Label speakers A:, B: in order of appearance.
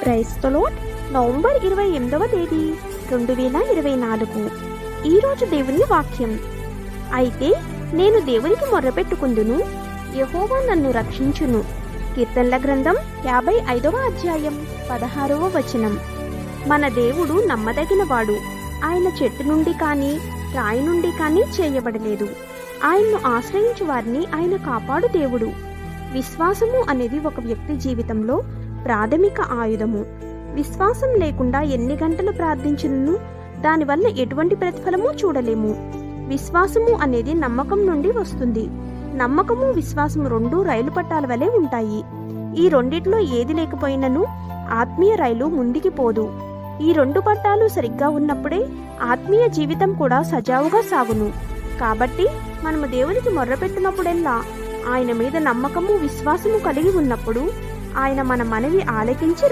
A: Praise the Lord. November 28వ తేదీ 2024. ఈరోజు దేవుని వాక్యం. అయితే నేను దేవునికి మొర్రపెట్టుకుందును, యెహోవా నన్ను రక్షించును. కీర్తనల గ్రంథం 55వ అధ్యాయం 16వ వచనం. మన దేవుడు నమ్మదగినవాడు. ఆయన చెట్టు నుండి కానీ రాయి నుండి కానీ చేయబడలేదు. ఆయన్ను ఆశ్రయించు వారిని ఆయన కాపాడు దేవుడు. విశ్వాసము అనేది ఒక వ్యక్తి జీవితంలో ప్రాథమిక ఆయుధము. విశ్వాసం లేకుండా ఎన్ని గంటలు ప్రార్థించినను దానివల్ల ఎటువంటి ప్రతిఫలము చూడలేము. విశ్వాసము అనేది నమ్మకం నుండి వస్తుంది. నమ్మకము విశ్వాసము రెండూ రైలు పట్టాల వలె ఉంటాయి. ఈ రెండిట్లో ఏది లేకపోయినను ఆత్మీయ రైలు ముందుకి పోదు. ఈ రెండు పట్టాలు సరిగ్గా ఉన్నప్పుడే ఆత్మీయ జీవితం కూడా సజావుగా సాగును. కాబట్టి మనము దేవునికి మొర్రపెట్టినప్పుడెల్లా ఆయన మీద నమ్మకము విశ్వాసము కలిగి ఉన్నప్పుడు ఆయన మన మనవి ఆలకించి